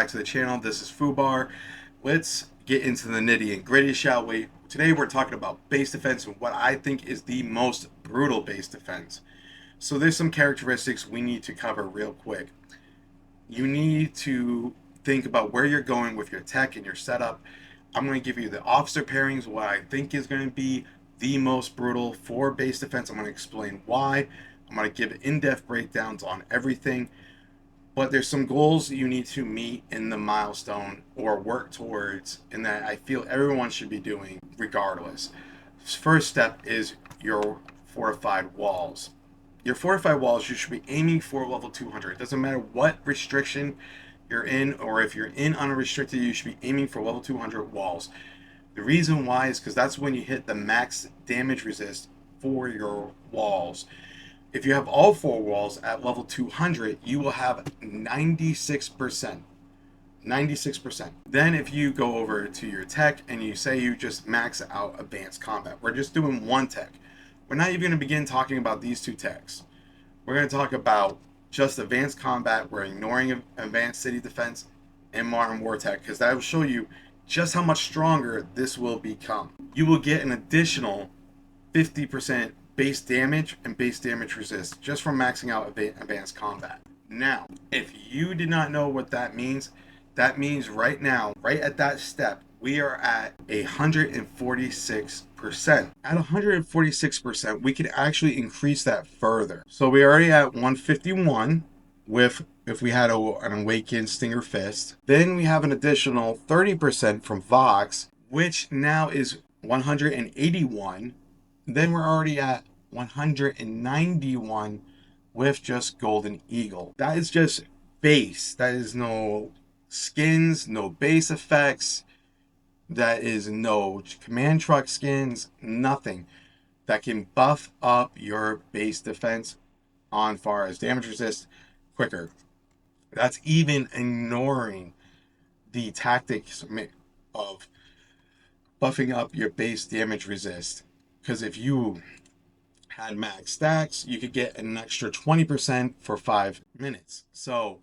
back to the channel. This is FUBAR. Let's get into the nitty and gritty, shall we? Today we're talking about base defense and what I think is the most brutal base defense. So there's some characteristics we need to cover real quick. You need to think about where you're going with your tech and your setup. I'm going to give you the officer pairings, what I think is going to be the most brutal for base defense. I'm going to explain why. I'm going to give in-depth breakdowns on everything. But there's some goals you need to meet in the milestone or work towards, and that I feel everyone should be doing regardless. First step is your fortified walls. Your fortified walls, you should be aiming for level 200. It doesn't matter what restriction you're in, or if you're in unrestricted, you should be aiming for level 200 walls. The reason why is because that's when you hit the max damage resist for your walls. If you have all four walls at level 200, you will have 96%. 96%. Then if you go over to your tech and you say you just max out advanced combat, we're just doing one tech. We're not even going to begin talking about these two techs. We're going to talk about just advanced combat. We're ignoring advanced city defense and modern war tech, because that will show you just how much stronger this will become. You will get an additional 50% base damage and base damage resist just from maxing out advanced combat. Now, if you did not know what that means right now, right at that step, we are at 146%. At 146%, we could actually increase that further. So we're already at 151 with, if we had an awakened Stinger Fist. Then we have an additional 30% from Vox, which now is 181. Then we're already at 191 with just Golden Eagle. That is just base. That is no skins, no base effects. That is no command truck skins, nothing that can buff up your base defense on far as damage resist quicker. That's even ignoring the tactics of buffing up your base damage resist. Because if you had max stacks, you could get an extra 20% for 5 minutes. So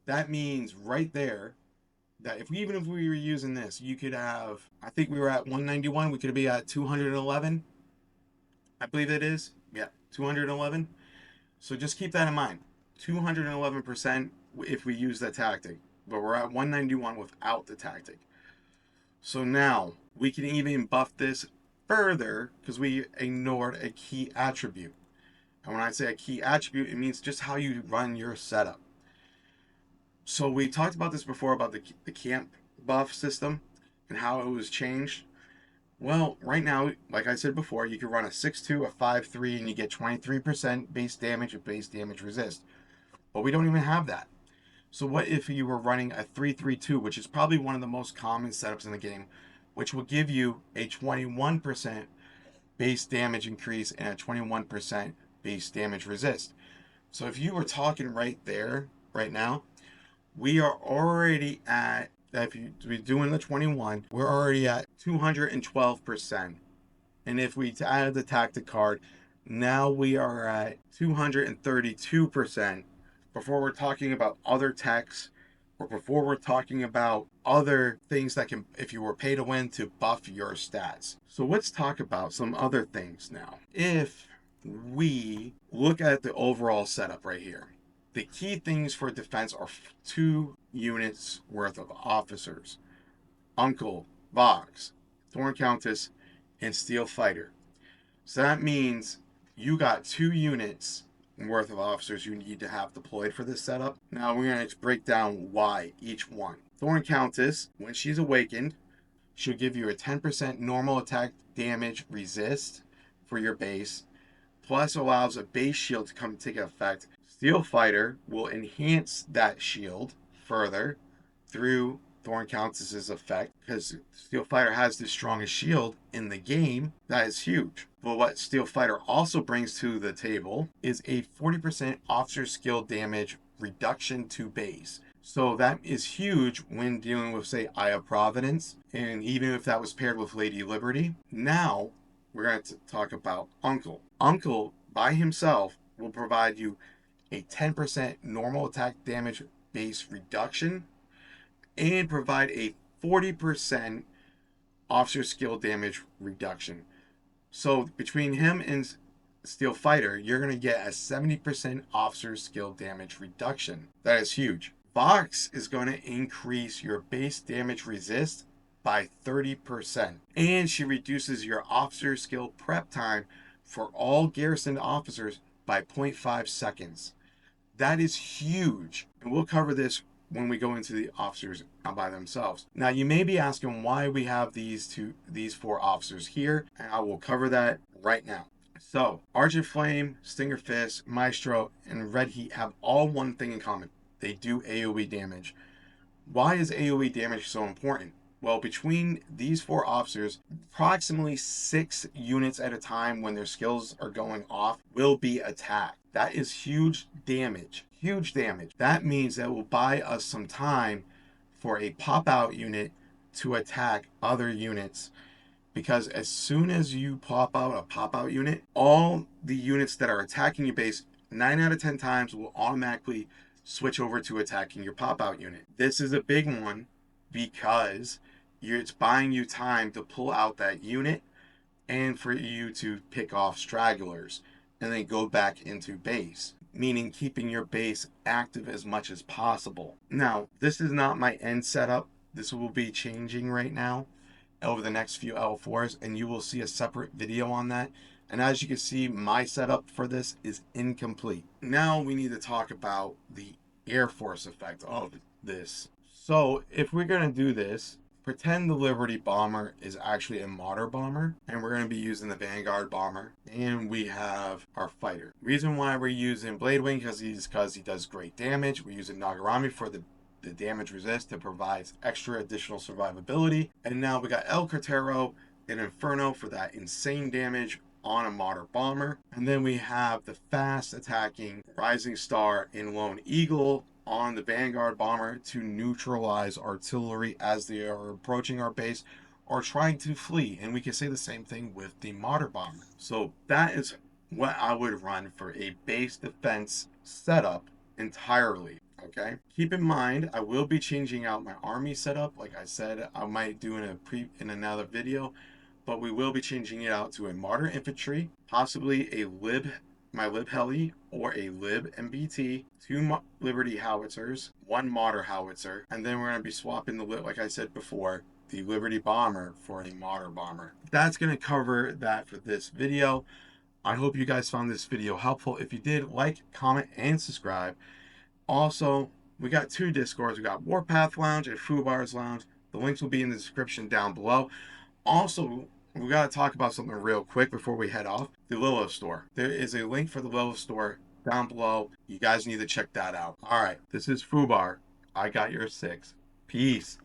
that means right there that even if we were using this, you could have, I think we were at 191, we could be at 211. I believe it is. Yeah, 211. So just keep that in mind. 211% if we use that tactic. But we're at 191 without the tactic. So now we can even buff this further because we ignored a key attribute. And when I say a key attribute, it means just how you run your setup. So we talked about this before about the camp buff system and how it was changed. Well, right now, like I said before, you can run a 6-2, a 5-3, and you get 23% base damage and base damage resist. But we don't even have that. So what if you were running a 3-3-2, which is probably one of the most common setups in the game, which will give you a 21% base damage increase and a 21% base damage resist. So if you were talking right there, right now, we are already at, if we're doing the 21, we're already at 212%. And if we added the tactic card, now we are at 232%. Before we're talking about other techs, or before we're talking about other things that can, if you were pay to win, to buff your stats. So let's talk about some other things now. If we look at the overall setup right here, the key things for defense are 2 units worth of officers. Uncle, Vox, Thorn Countess, and Steel Fighter. So that means you got 2 units worth of officers you need to have deployed for this setup. Now we're going to break down why each one. Thorn Countess, when she's awakened, she'll give you a 10% normal attack damage resist for your base, plus allows a base shield to come take effect. Steel Fighter will enhance that shield further through Thorn Countess's effect, because Steel Fighter has the strongest shield in the game. That is huge. But what Steel Fighter also brings to the table is a 40% officer skill damage reduction to base. So that is huge when dealing with, say, Eye of Providence, and even if that was paired with Lady Liberty. Now we're going to talk about Uncle. Uncle by himself will provide you a 10% normal attack damage base reduction and provide a 40% officer skill damage reduction. So between him and Steel Fighter, you're going to get a 70% officer skill damage reduction. That is huge. Vox is going to increase your base damage resist by 30%. And she reduces your officer skill prep time for all garrisoned officers by 0.5 seconds. That is huge. And we'll cover this when we go into the officers by themselves. Now you may be asking why we have these four officers here, and I will cover that right now. So Argent Flame, Stinger Fist, Maestro, and Red Heat have all one thing in common. They do AoE damage. Why is AoE damage so important? Well, between these four officers, approximately 6 units at a time when their skills are going off will be attacked. That is huge damage. Huge damage. That means that will buy us some time for a pop-out unit to attack other units. Because as soon as you pop out a pop-out unit, all the units that are attacking your base 9 out of 10 times will automatically switch over to attacking your pop-out unit. This is a big one because it's buying you time to pull out that unit and for you to pick off stragglers and then go back into base, meaning keeping your base active as much as possible. Now, this is not my end setup. This will be changing right now over the next few L4s, and you will see a separate video on that. And as you can see, my setup for this is incomplete. Now we need to talk about the Air Force effect of this. So if we're going to do this, pretend the Liberty Bomber is actually a Martyr Bomber, and we're going to be using the Vanguard Bomber, and we have our fighter. Reason why we're using Blade Wing because he does great damage. We're using Nagarami for the damage resist that provides extra additional survivability. And now we got El Cretero and Inferno for that insane damage on a Martyr Bomber. And then we have the fast attacking Rising Star and Lone Eagle on the Vanguard Bomber to neutralize artillery as they are approaching our base or trying to flee. And we can say the same thing with the Martyr Bomber. So that is what I would run for a base defense setup entirely. Okay. Keep in mind, I will be changing out my army setup. Like I said, I might do in another video, but we will be changing it out to a Martyr Infantry, possibly my Lib Heli, or a Lib MBT, 2 Liberty Howitzers, 1 Martyr Howitzer, and then we're going to be swapping like I said before, the Liberty Bomber for a Martyr Bomber. That's going to cover that for this video. I hope you guys found this video helpful. If you did, like, comment, and subscribe. Also, we got 2 Discords. We got Warpath Lounge and FUBAR's Lounge. The links will be in the description down below. Also, we got to talk about something real quick before we head off. The Lilith Store. There is a link for the Lilith Store down below. You guys need to check that out. All right, this is FUBAR. I got your 6. Peace.